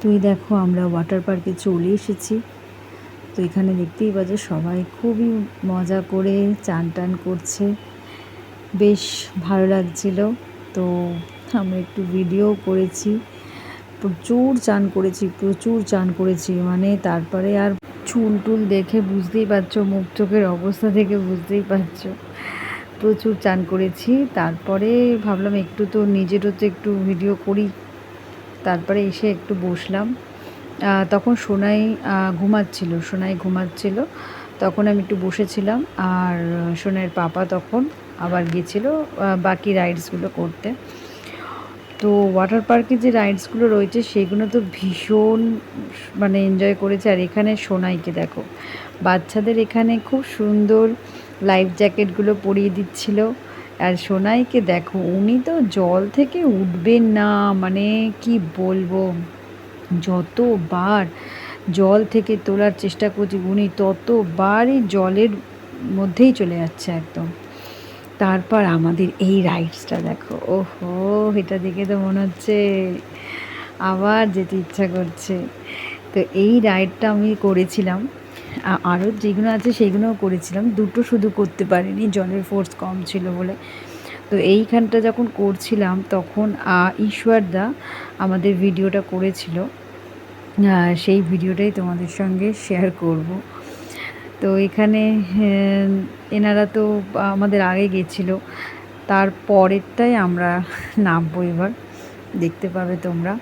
তো এই দেখো আমরা ওয়াটার পার্কে চলে এসেছি। তো এখানে দেখতেই পাচ্ছ সবাই খুবই মজা করে চান টান করছে, বেশ ভালো লাগছিল। তো আমরা একটু ভিডিও করেছি, প্রচুর চান করেছি মানে তারপরে আর চুল টুল দেখে বুঝতেই পারছো, মুখ চোখের অবস্থা থেকে বুঝতেই পারছো প্রচুর চান করেছি। তারপরে ভাবলাম একটু তো নিজেরও তো একটু ভিডিও করি, তারপরে এসে একটু বসলাম। তখন সোনাই ঘুমাচ্ছিল, তখন আমি একটু বসেছিলাম। আর সোনাইয়ের পাপা তখন আবার গেছিলো বাকি রাইডসগুলো করতে। তো ওয়াটার পার্কে যে রাইডসগুলো রয়েছে সেগুলো তো ভীষণ মানে এনজয় করেছে। আর এখানে সোনাইকে দেখো, বাচ্চাদের এখানে খুব সুন্দর লাইফ জ্যাকেটগুলো পরিয়ে দিচ্ছিল। আর সোনাইকে দেখো, উনি তো জল থেকে উঠবেন না, মানে কি বলবো, যতবার জল থেকে তোলার চেষ্টা করছি উনি ততবারই জলের মধ্যেই চলে যাচ্ছে একদম। তারপর আমাদের এই রাইডসটা দেখো, ওহো, এটা দেখে তো মনে হচ্ছে আবার যেতে ইচ্ছা করছে। তো এই রাইডটা আমি করেছিলাম, আরও যেগুলো আছে সেগুলোও করেছিলাম, দুটো শুধু করতে পারিনি, জলের ফোর্স কম ছিল বলে। তো এইখানটা যখন করছিলাম তখন ঈশ্বরদা আমাদের ভিডিওটা করেছিল, সেই ভিডিওটাই তোমাদের সঙ্গে শেয়ার করব। তো এখানে এনারা তো আমাদের আগে গেছিলো, তারপরেরটাই আমরা নামবো এবার, দেখতে পাবে তোমরা।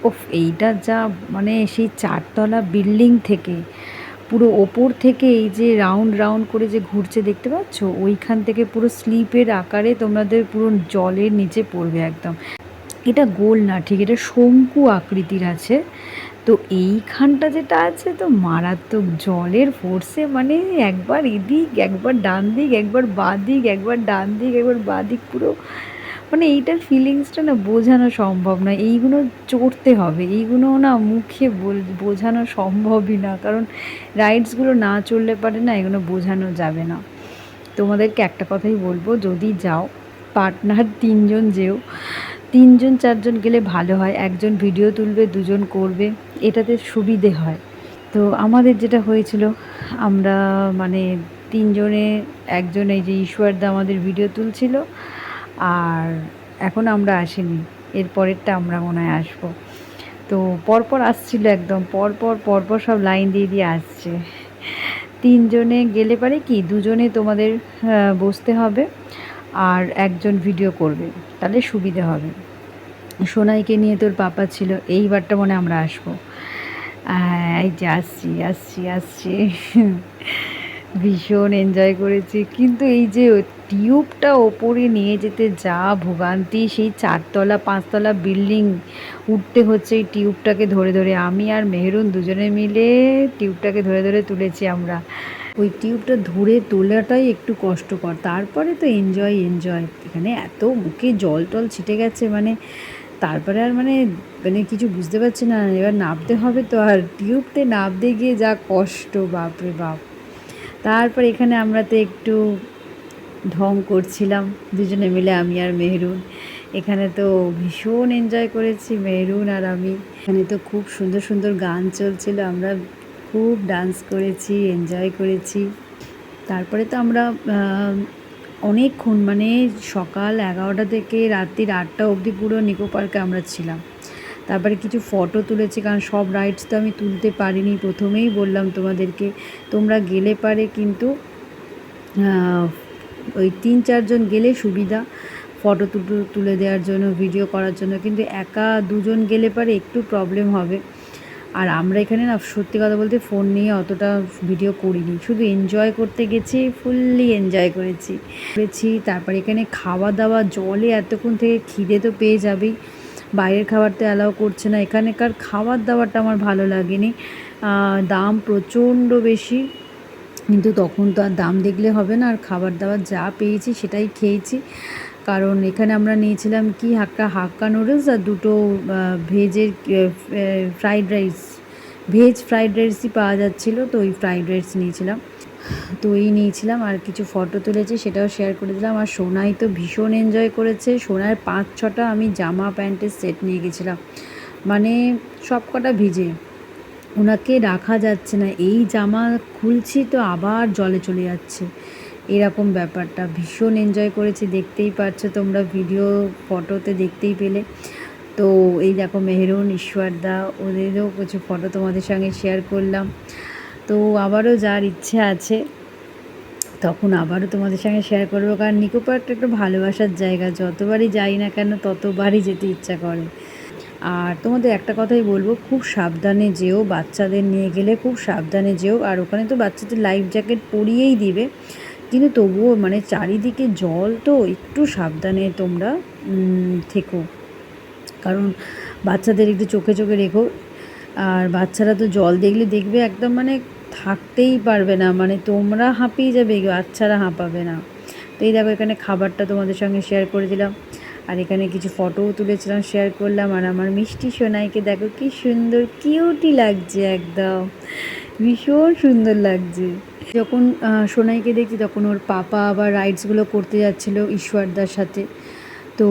ওফ, এইটা যা মানে সেই 4তলা বিল্ডিং থেকে পুরো ওপর থেকে এই যে রাউন্ড রাউন্ড করে যে ঘুরছে দেখতে পাচ্ছ, ওইখান থেকে পুরো স্লিপের আকারে তোমাদের পুরো জলের নিচে পড়বে একদম। এটা গোল না ঠিক, এটা শঙ্কু আকৃতির আছে। তো এইখানটা যেটা আছে তো মারাত্মক, জলের ফোর্সে মানে একবার এদিক একবার ডান দিক, একবার বাঁ দিক, একবার ডান দিক, একবার বাঁ দিক, পুরো মানে এইটার ফিলিংসটা না বোঝানো সম্ভব না। এইগুলো চড়তে হবে, এইগুলো না মুখে বোঝানো সম্ভবই না, কারণ রাইডসগুলো না চললে পারে না, এগুলো বোঝানো যাবে না। তোমাদেরকে একটা কথাই বলবো, যদি যাও পার্টনার 3জন যেও, 3জন 4জন গেলে ভালো হয়, একজন ভিডিও তুলবে, দুজন করবে, এটাতে সুবিধে হয়। তো আমাদের যেটা হয়েছিল, আমরা মানে 3জনে, একজন এই যে ঈশ্বরদা আমাদের ভিডিও তুলছিল, আর এখন আমরা আসিনি, এর পরেরটা আমরা মনে হয় আসবো। তো পরপর আসছিল, একদম পরপর সব লাইন দিয়ে দিয়ে আসছে। 3জনে গেলে পারে কি, দুজনে তোমাদের বসতে হবে আর একজন ভিডিও করবে, তাহলে সুবিধে হবে। সোনাইকে নিয়ে তোর পাপা ছিল, এইবারটা মনে আমরা আসবো। এই যে আসছি ভীষণ এনজয় করেছি। কিন্তু এই যে টিউবটা ওপরে নিয়ে যেতে যা ভোগান্তি, সেই 4তলা 5তলা বিল্ডিং উঠতে হচ্ছে এই টিউবটাকে ধরে ধরে। আমি আর মেহরুন দুজনে মিলে টিউবটাকে ধরে ধরে তুলেছি আমরা। ওই টিউবটা ধরে তোলাটাই একটু কষ্টকর, তারপরে তো এনজয়। এখানে এত মুখে জল টল ছিটে গেছে, মানে তারপরে আর মানে কিছু বুঝতে পারছি না, এবার নামতে হবে তো। আর টিউবতে নামতে গিয়ে যা কষ্ট, বাপরে বাপ। তারপর এখানে আমরা তো একটু ঢং করছিলাম দুজনে মিলে, আমি আর মেহরুন। এখানে তো ভীষণ এনজয় করেছি মেহরুন আর আমি। এখানে তো খুব সুন্দর সুন্দর গান চলছিল, আমরা খুব ডান্স করেছি, এনজয় করেছি। তারপরে তো আমরা অনেকক্ষণ, মানে সকাল 11টা থেকে রাত্রির 8টা অবধি পুরো নিকো পার্কে আমরা ছিলাম। তারপরে কিছু ফটো তুলেছি, কারণ সব রাইডস তো আমি তুলতে পারিনি, প্রথমেই বললাম তোমাদেরকে। তোমরা গেলে পারে কিন্তু ওই 3-4জন গেলে সুবিধা, ফটো তুলে দেওয়ার জন্য, ভিডিও করার জন্য। কিন্তু একা দুজন গেলে পারে একটু প্রবলেম হবে। আর আমরা এখানে না সত্যি কথা বলতে ফোন নিয়ে অতটা ভিডিও করিনি, শুধু এনজয় করতে গেছি, ফুললি এনজয় করেছি। তারপর এখানে খাওয়া দাওয়া, জলে এতক্ষণ থেকে খিদে তো পেয়ে যাবেই, বাইরের খাবার তো অ্যালাউ করছে না। এখানকার খাবার দাবারটা আমার ভালো লাগেনি, দাম প্রচণ্ড বেশি, কিন্তু তখন তো আর দাম দেখলে হবে না, আর খাবার দাবার যা পেয়েছি সেটাই খেয়েছি। কারণ এখানে আমরা নিয়েছিলাম কি, হাক্কা নুডলস আর দুটো ভেজের ফ্রাইড রাইস, ভেজ ফ্রাইড রাইসই পাওয়া যাচ্ছিলো, তো ওই ফ্রাইড রাইস নিয়েছিলাম। তো এই নিয়েছিলাম, আর কিছু ফটো তুলেছি, সেটাও শেয়ার করে দিলাম। আর সোনাই তো ভীষণ এনজয় করেছে, সোনার 5-6টা আমি জামা প্যান্টের সেট নিয়ে গেছিলাম, মানে সব কটা ভিজে, ওনাকে রাখা যাচ্ছে না, এই জামা খুলছি তো আবার জলে চলে যাচ্ছে, এরকম ব্যাপারটা। ভীষণ এনজয় করেছি, দেখতেই পাচ্ছ তোমরা, ভিডিও ফটোতে দেখতেই পেলে। তো এই দেখো মেহেরুন, ঈশ্বরদা, ওদেরও কিছু ফটো তোমাদের সঙ্গে শেয়ার করলাম। তো আবারও যার ইচ্ছে আছে তখন আবারও তোমাদের সঙ্গে শেয়ার করবো, কারণ নিকো পার্কটা একটু ভালোবাসার জায়গা, যতবারই যাই না কেন ততবারই যেতে ইচ্ছা করে। আর তোমাদের একটা কথাই বলবো, খুব সাবধানে যেও, বাচ্চাদের নিয়ে গেলে খুব সাবধানে যেও। আর ওখানে তো বাচ্চাদের লাইফ জ্যাকেট পরিয়েই দিবে, কিন্তু তবুও মানে চারিদিকে জল, তো একটু সাবধানে তোমরা থেকো, কারণ বাচ্চাদের একটু চোখে চোখে রেখো। আর বাচ্চারা তো জল দেখলে দেখবে একদম মানে থাকতেই পারবে না, মানে তোমরা হাঁপিয়ে যাবে, বাচ্চারা হাঁপাবে না। তো এই দেখো এখানে খাবারটা তোমাদের সঙ্গে শেয়ার করে দিলাম, আর এখানে কিছু ফটোও তুলেছিলাম, শেয়ার করলাম। আর আমার মিষ্টি সোনাইকে দেখো কি সুন্দর কিউটই লাগছে, একদম ভীষণ সুন্দর লাগছে। যখন সোনাইকে দেখছি তখন ওর পাপা আবার রাইডসগুলো করতে যাচ্ছিলো ঈশ্বরদার সাথে। তো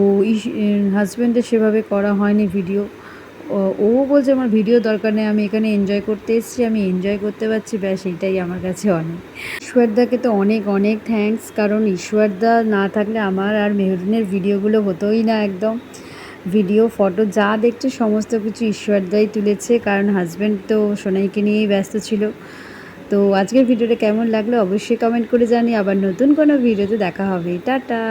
হাজব্যান্ডের সেভাবে করা হয়নি ভিডিও। ও বলছে আমার ভিডিও দরকার নেই, আমি এখানে এনজয় করতে এসেছি, আমি এনজয় করতে পারছি, ব্যাস এইটাই আমার কাছে অনেক। ঈশ্বরদাকে তো অনেক অনেক থ্যাঙ্কস, কারণ ঈশ্বরদা না থাকলে আমার আর মেহরুনের ভিডিওগুলো হতোই না একদম। ভিডিও ফটো যা দেখছো সমস্ত কিছু ঈশ্বরদাই তুলেছে, কারণ হাজব্যান্ড তো সোনাইকে নিয়েই ব্যস্ত ছিল। তো আজকের ভিডিওটা কেমন লাগলো অবশ্যই কমেন্ট করে জানি, আবার নতুন কোনো ভিডিওতে দেখা হবে, টাটা।